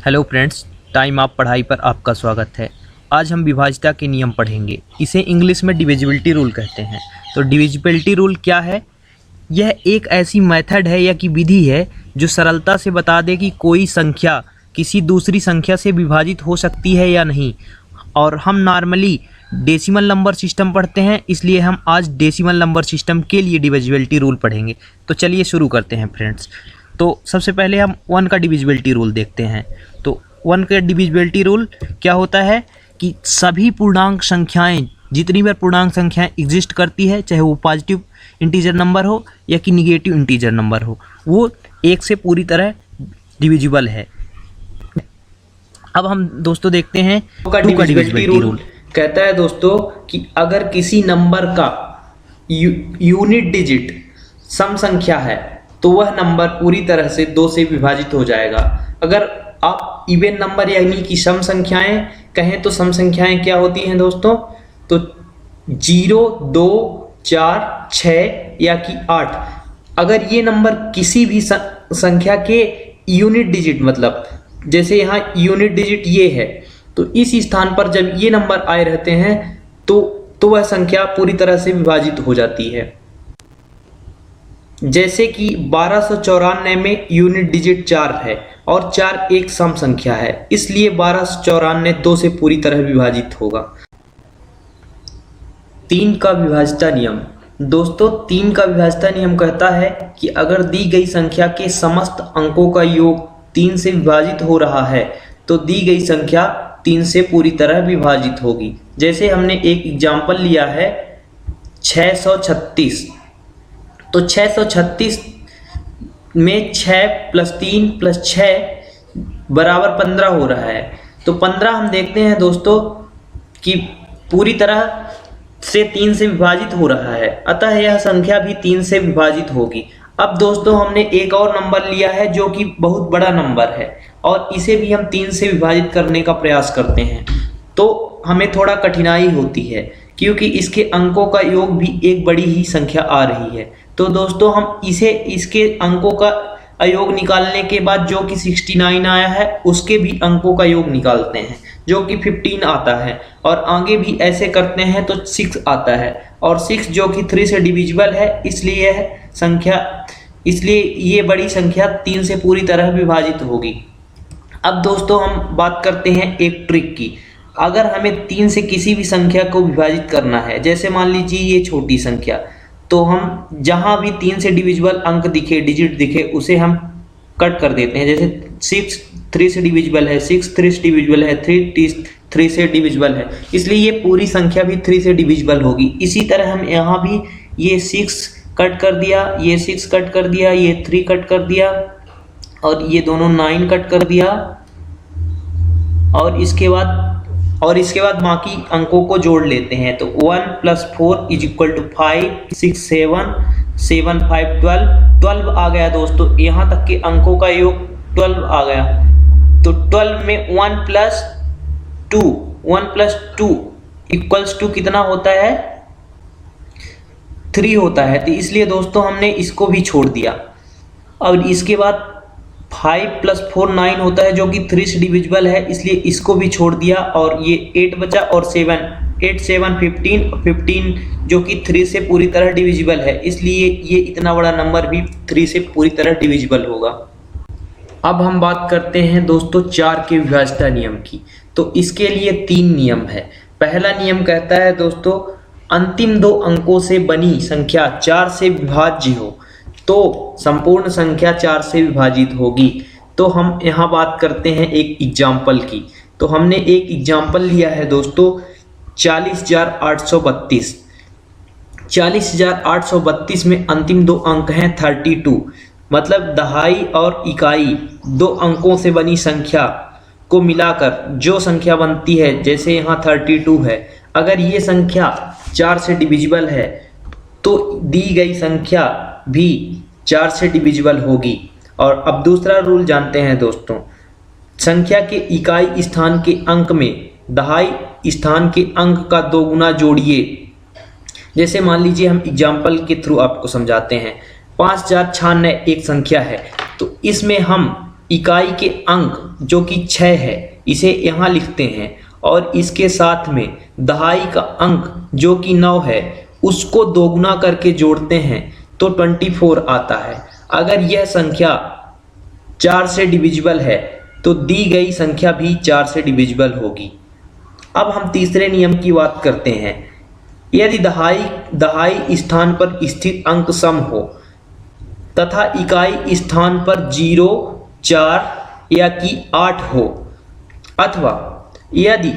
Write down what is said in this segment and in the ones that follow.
Hello friends, time आप पढ़ाई पर आपका स्वागत है। आज हम विभाज्यता के नियम पढ़ेंगे। इसे इंग्लिश में डिविजिबिलिटी रूल कहते हैं। तो डिविजिबिलिटी रूल क्या है? यह एक ऐसी मेथड है या कि विधि है जो सरलता से बता दे कि कोई संख्या किसी दूसरी संख्या से विभाजित हो सकती है या नहीं। और हम नॉर्मली डेसिमल नंबर सिस्टम पढ़ते हैं, इसलिए हम आज डेसिमल नंबर सिस्टम के लिए डिविजिबिलिटी रूल पढ़ेंगे। तो चलिए शुरू करते हैं फ्रेंड्स। तो सबसे पहले हम 1 का डिविजिबिलिटी रूल देखते हैं। तो 1 का डिविजिबिलिटी रूल क्या होता है कि सभी पूर्णांक संख्याएं, जितनी बार पूर्णांक संख्याएं एग्जिस्ट करती है, चाहे वो पॉजिटिव इंटीजर नंबर हो या कि निगेटिव इंटीजर नंबर हो, वो 1 से पूरी तरह डिविजिबल है। अब हम दोस्तों देखते हैं 2 का डिविजिबिलिटी रूल। कहता है दोस्तों कि अगर किसी नंबर का यूनिट डिजिट सम संख्या है तो वह नंबर पूरी तरह से 2 से विभाजित हो जाएगा। अगर आप इवन नंबर यानी कि सम संख्याएं कहें तो सम संख्याएं क्या होती हैं दोस्तों? तो 0, 2, 4, 6 या कि 8, अगर ये नंबर किसी भी संख्या के यूनिट डिजिट, मतलब जैसे यहाँ यूनिट डिजिट ये है, तो इस स्थान पर जब ये नंबर आए रहते हैं तो वह संख्या पूरी तरह से विभाजित हो जाती है। जैसे कि 1294 में यूनिट डिजिट 4 है और 4 एक सम संख्या है, इसलिए 1294 2 से पूरी तरह विभाजित होगा। 3 का विभाज्यता नियम। दोस्तों 3 का विभाज्यता नियम कहता है कि अगर दी गई संख्या के समस्त अंकों का योग 3 से विभाजित हो रहा है तो दी गई संख्या 3 से पूरी तरह विभाजित होगी। जैसे हमने एक एग्जाम्पल लिया है 636, तो 636 में 6 + 3 + 6 बराबर 15 हो रहा है। तो 15 हम देखते हैं दोस्तों कि पूरी तरह से 3 से विभाजित हो रहा है, अतः यह संख्या भी 3 से विभाजित होगी। अब दोस्तों हमने एक और नंबर लिया है जो कि बहुत बड़ा नंबर है और इसे भी हम 3 से विभाजित करने का प्रयास करते हैं, तो हमें थोड़ा कठिनाई होती है क्योंकि इसके अंकों का योग भी एक बड़ी ही संख्या आ रही है। तो दोस्तों हम इसके अंकों का अयोग निकालने के बाद जो कि 69 आया है उसके भी अंकों का योग निकालते हैं जो कि 15 आता है, और आगे भी ऐसे करते हैं तो 6 आता है, और 6 जो कि 3 से डिविजिबल है, इसलिए ये बड़ी संख्या 3 से पूरी तरह विभाजित होगी। अब दोस्तों हम बात करते हैं एक ट्रिक की। अगर हमें 3 से किसी भी संख्या को विभाजित करना है, जैसे मान लीजिए ये छोटी संख्या, तो हम जहां भी 3 से डिविजिबल अंक दिखे, डिजिट दिखे, उसे हम कट कर देते हैं। जैसे 6 3 से डिविजिबल है, 6 3 से डिविजिबल है, 3 से डिविजिबल है, इसलिए ये पूरी संख्या भी 3 से डिविजिबल होगी। इसी तरह हम यहाँ भी ये 6 कट कर दिया, ये 6 कट कर दिया, ये 3 कट कर दिया, और ये दोनों 9 कट कर दिया, और इसके बाद बाकी अंकों को जोड़ लेते हैं। तो 1 + 4 = 5, 6 7 7 5 12 आ गया दोस्तों। यहाँ तक के अंकों का योग 12 आ गया। तो 12 में 1 + 2 = कितना होता है? 3 होता है। तो इसलिए दोस्तों हमने इसको भी छोड़ दिया। अब इसके बाद 5 + 4 9 होता है जो कि 3 से डिविजिबल है, इसलिए इसको भी छोड़ दिया, और ये 8 बचा, और 8 7 15 जो कि 3 से पूरी तरह डिविजिबल है, इसलिए ये इतना बड़ा नंबर भी 3 से पूरी तरह डिविजिबल होगा। अब हम बात करते हैं दोस्तों 4 के विभाज्यता नियम की। तो इसके लिए 3 नियम है। पहला नियम कहता है दोस्तों, अंतिम 2 अंकों से बनी संख्या 4 से विभाज्य हो तो संपूर्ण संख्या 4 से विभाजित होगी। तो हम यहाँ बात करते हैं एक एग्जाम्पल की। तो हमने एक एग्जाम्पल लिया है दोस्तों 40,832। 40,832 में अंतिम 2 अंक हैं 32, मतलब दहाई और इकाई 2 अंकों से बनी संख्या को मिलाकर जो संख्या बनती है, जैसे यहाँ 32 है, अगर ये संख्या 4 से डिविजिबल है तो दी गई संख्या भी 4 से डिविजिबल होगी। और अब दूसरा रूल जानते हैं दोस्तों, संख्या के इकाई स्थान के अंक में दहाई स्थान के अंक का 2 गुना जोड़िए। जैसे मान लीजिए हम एग्जाम्पल के थ्रू आपको समझाते हैं। 5096 एक संख्या है, तो इसमें हम इकाई के अंक जो कि 6 है इसे यहाँ लिखते हैं और इसके साथ में दहाई का अंक जो कि 9 है उसको दोगुना करके जोड़ते हैं तो 24 आता है। अगर यह संख्या 4 से डिविजिबल है तो दी गई संख्या भी 4 से डिविजिबल होगी। अब हम तीसरे नियम की बात करते हैं। यदि दहाई स्थान पर स्थित अंक सम हो तथा इकाई स्थान पर 0, 4 या कि 8 हो, अथवा यदि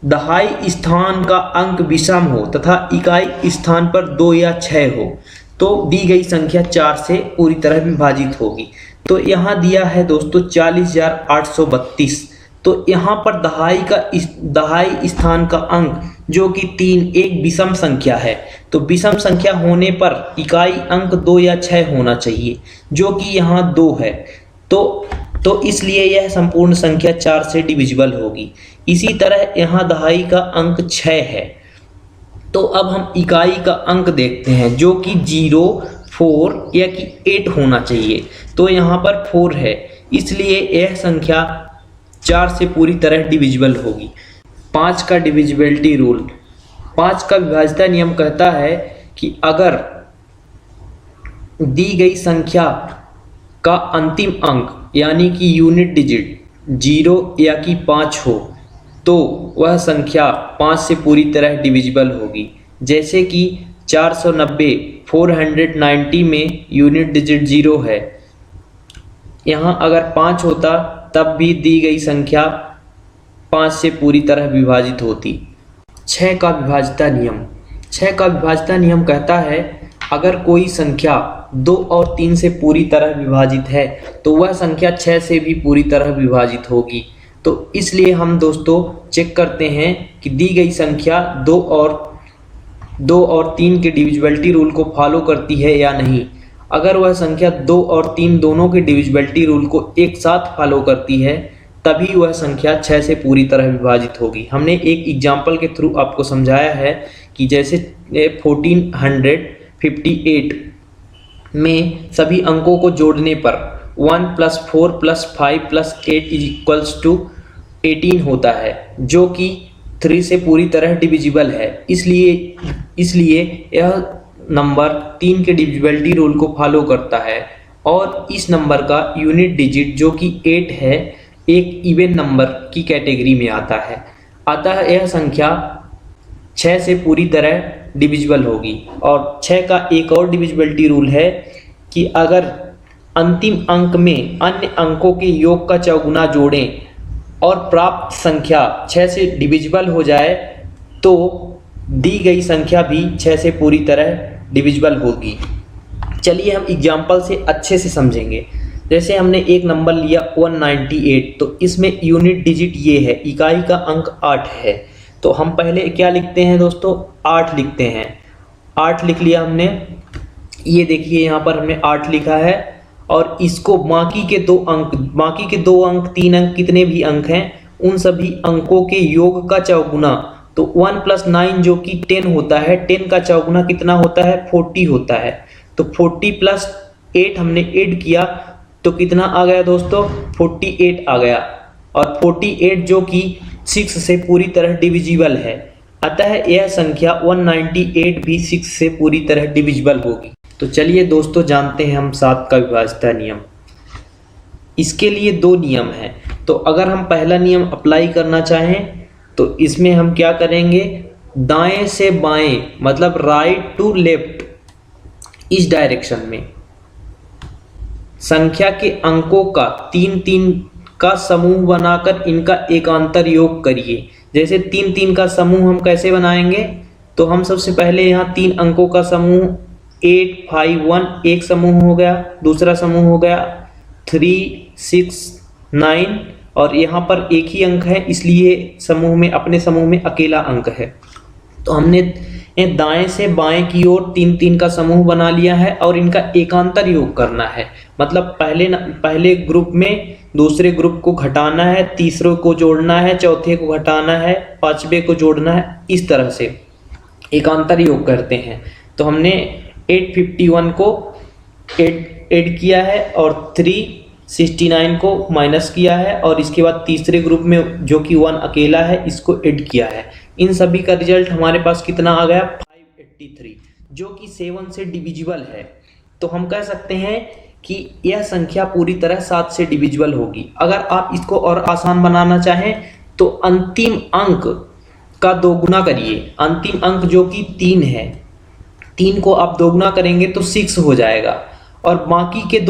दहाई स्थान का अंक विषम हो तथा इकाई स्थान पर 2 या 6 हो तो दी गई संख्या 4 से पूरी तरह विभाजित होगी। तो यहाँ दिया है दोस्तों 40,832। तो यहाँ पर दहाई स्थान का अंक जो कि 3 एक विषम संख्या है, तो विषम संख्या होने पर इकाई अंक 2 या 6 होना चाहिए जो कि यहाँ 2 है। तो इसलिए यह संपूर्ण संख्या 4 से डिविजिबल होगी। इसी तरह यहाँ दहाई का अंक 6 है। तो अब हम इकाई का अंक देखते हैं जो कि 0, 4 या कि 8 होना चाहिए। तो यहाँ पर 4 है, इसलिए यह संख्या 4 से पूरी तरह डिविजिबल होगी। 5 का डिविजिबिलिटी रूल। 5 का विभाज्यता नियम कहता है कि अगर दी गई संख्या का अंतिम अंक यानी कि यूनिट डिजिट 0 या कि 5 हो तो वह संख्या 5 से पूरी तरह डिविजिबल होगी। जैसे कि 490 में यूनिट डिजिट 0 है, यहाँ अगर 5 होता तब भी दी गई संख्या 5 से पूरी तरह विभाजित होती। 6 का विभाज्यता नियम। 6 का विभाज्यता नियम कहता है अगर कोई संख्या 2 और 3 से पूरी तरह विभाजित है तो वह संख्या 6 से भी पूरी तरह विभाजित होगी। तो इसलिए हम दोस्तों चेक करते हैं कि दी गई संख्या 2 और 3 के डिविजिबिलिटी रूल को फॉलो करती है या नहीं। अगर वह संख्या 2 और 3 दोनों के डिविजिबिलिटी रूल को एक साथ फॉलो करती है तभी वह संख्या 6 से पूरी तरह विभाजित होगी। हमने एक एग्जाम्पल के थ्रू आपको समझाया है कि जैसे 1458 में सभी अंकों को जोड़ने पर 1 + 4 + 5 + 8 = 18 होता है जो कि 3 से पूरी तरह डिविजिबल है। इसलिए यह नंबर 3 के डिविजिबिलिटी रूल को फॉलो करता है और इस नंबर का यूनिट डिजिट जो कि 8 है एक इवन नंबर की कैटेगरी में आता है। अतः यह संख्या 6 से पूरी तरह डिविजिबल होगी। और 6 का एक और डिविजिबिलिटी रूल है कि अगर अंतिम अंक में अन्य अंकों के योग का चौगुना जोड़ें और प्राप्त संख्या 6 से डिविजिबल हो जाए तो दी गई संख्या भी 6 से पूरी तरह डिविजिबल होगी। चलिए हम एग्जाम्पल से अच्छे से समझेंगे। जैसे हमने एक नंबर लिया 198, तो इसमें यूनिट डिजिट ये है, इकाई का अंक 8 है। तो हम पहले क्या लिखते हैं दोस्तों, 8 लिखते हैं। 8 लिख लिया हमने, ये देखिए यहाँ पर हमने 8 लिखा है और इसको बाकी के दो अंक 3 अंक कितने भी अंक हैं उन सभी अंकों के योग का चौगुना, तो 1 + 9 जो कि 10 होता है, 10 का चौगुना कितना होता है 40 होता है। तो 40 + 8 हमने ऐड किया तो कितना आ गया दोस्तों 48 आ गया। और 48 जो कि 6 से पूरी तरह डिविजिबल है, अतः यह संख्या 198 भी 6 से पूरी तरह डिविजिबल होगी। तो चलिए दोस्तों जानते हैं हम 7 का विभाज्यता नियम। इसके लिए 2 नियम हैं। तो अगर हम पहला नियम अप्लाई करना चाहें तो इसमें हम क्या करेंगे, दाएं से बाएं मतलब राइट टू लेफ्ट इस डायरेक्शन में संख्या के अंकों का 3-3 का समूह बनाकर इनका एकांतर योग करिए। जैसे 3-3 का समूह हम कैसे बनाएंगे, तो हम सबसे पहले यहाँ 3 अंकों का समूह 8, 5, 1 एक समूह हो गया, दूसरा समूह हो गया 3, 6, 9 और यहाँ पर एक ही अंक है इसलिए अपने समूह में अकेला अंक है। तो हमने दाएं से बाएं की ओर 3-3 का समूह बना लिया है और इनका एकांतर योग करना है। मतलब पहले ग्रुप में दूसरे ग्रुप को घटाना है, तीसरे को जोड़ना है, चौथे को घटाना है, पांचवे को जोड़ना है, इस तरह से एकांतर योग करते हैं। तो हमने 851 को ऐड किया है और 3, 69 को माइनस किया है और इसके बाद तीसरे ग्रुप में जो कि 1 अकेला है इसको ऐड किया है। इन सभी का रिजल्ट हमारे पास कितना आ गया 583, जो कि 7 से डिविजिबल है। तो हम कह सकते हैं कि यह संख्या पूरी तरह 7 से डिविजिबल होगी। अगर आप इसको और आसान बनाना चाहें तो अंतिम अंक का दोगुना करिए। अंतिम अंक जो कि 3 है, 3 को आप दोगुना करेंगे तो 6 हो जाएगा और बाकी के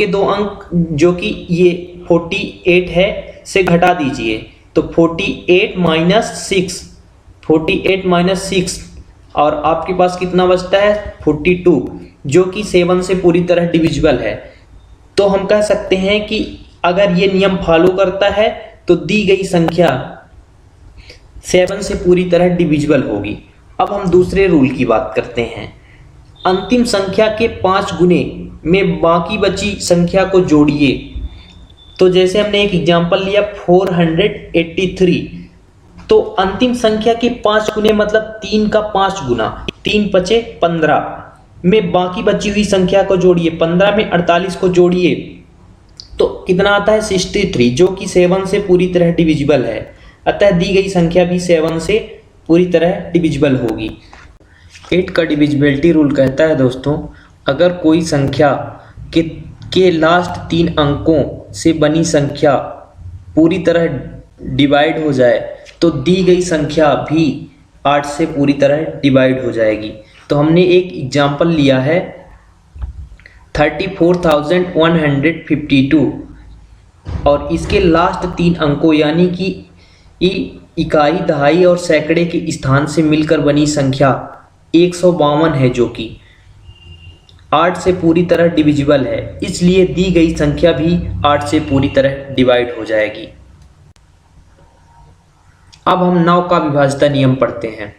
दो अंक जो कि ये 48 है से घटा दीजिए। तो 48 माइनस 6 और आपके पास कितना बचता है 42, जो कि 7 से पूरी तरह डिविजिबल है। तो हम कह सकते हैं कि अगर ये नियम फॉलो करता है तो दी गई संख्या 7 से पूरी तरह डिविजिबल होगी। अब हम दूसरे रूल की बात करते हैं। अंतिम संख्या के 5 गुने में बाकी बची संख्या को जोड़िए। तो जैसे हमने एक एग्जांपल लिया 483, तो अंतिम संख्या के 5 गुने मतलब 3 का 5 गुना, 3 पचे 15 में बाकी बची हुई संख्या को जोड़िए। 15 में 48 को जोड़िए तो कितना आता है 63, जो कि 7 से पूरी तरह डिविजिबल है। अतः दी गई संख्या भी 7 से पूरी तरह डिविजिबल होगी। 8 का डिविजिबिलिटी रूल कहता है दोस्तों, अगर कोई संख्या के लास्ट 3 अंकों से बनी संख्या पूरी तरह डिवाइड हो जाए तो दी गई संख्या भी 8 से पूरी तरह डिवाइड हो जाएगी। तो हमने एक एग्जाम्पल लिया है 34,152 और इसके लास्ट 3 अंकों यानी कि इकाई, दहाई और सैकड़े के स्थान से मिलकर बनी संख्या 152 है, जो कि 8 से पूरी तरह डिविजिबल है। इसलिए दी गई संख्या भी 8 से पूरी तरह डिवाइड हो जाएगी। अब हम 9 का विभाज्यता नियम पढ़ते हैं।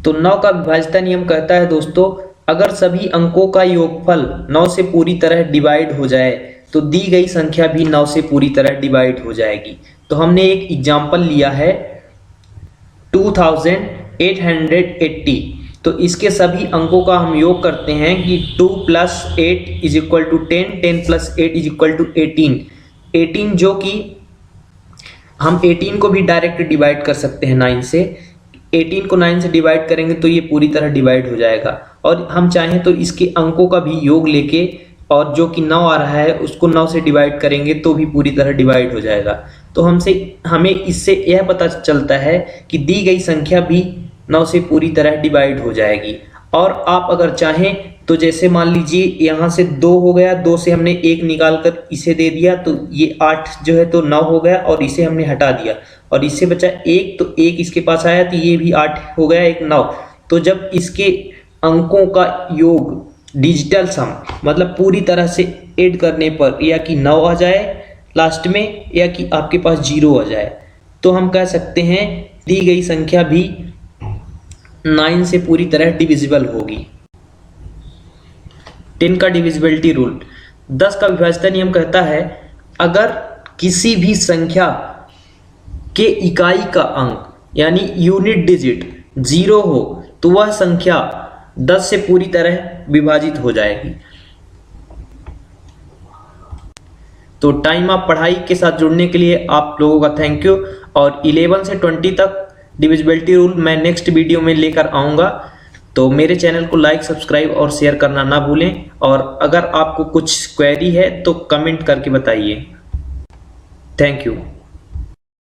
तो 9 का विभाज्यता नियम कहता है दोस्तों, अगर सभी अंकों का योगफल 9 से पूरी तरह डिवाइड हो जाए तो दी गई संख्या भी 9 से पूरी तरह डिवाइड हो जाएगी। तो हमने एक एग्जाम्पल लिया है 2880, तो इसके सभी अंकों का हम योग करते हैं कि 2 + 8 = 10, 10 + 8 = 18। 18 जो कि हम 18 को भी डायरेक्ट डिवाइड कर सकते हैं 9 से। 18 को 9 से डिवाइड करेंगे तो ये पूरी तरह डिवाइड हो जाएगा। और हम चाहें तो इसके अंकों का भी योग लेके और जो कि 9 आ रहा है उसको 9 से डिवाइड करेंगे तो भी पूरी तरह डिवाइड हो जाएगा। तो हमें इससे यह पता चलता है कि दी गई संख्या भी 9 से पूरी तरह डिवाइड हो जाएगी। और आप अगर चाहें तो जैसे मान लीजिए यहाँ से 2 हो गया, 2 से हमने 1 निकाल कर इसे दे दिया तो ये 8 जो है तो 9 हो गया और इसे हमने हटा दिया और इससे बचा 1, तो 1 इसके पास आया तो ये भी 8 हो गया, 1 9। तो जब इसके अंकों का योग डिजिटल सम मतलब पूरी तरह से ऐड करने पर या कि 9 आ जाए लास्ट में या कि आपके पास 0 आ जाए तो हम कह सकते हैं दी गई संख्या भी 9 से पूरी तरह डिविजिबल होगी। 10 का डिविजिबिलिटी रूल। 10 का विभाज्यता नियम कहता है, अगर किसी भी संख्या के इकाई का अंक यानी यूनिट डिजिट 0 हो तो वह संख्या 10 से पूरी तरह विभाजित हो जाएगी। तो टाइम आप पढ़ाई के साथ जुड़ने के लिए आप लोगों का थैंक यू। और 11 से 20 तक डिविजिबिलिटी रूल मैं नेक्स्ट वीडियो में लेकर आऊँगा। तो मेरे चैनल को लाइक, सब्सक्राइब और शेयर करना ना भूलें। और अगर आपको कुछ क्वेरी है तो कमेंट करके बताइए। Thank you.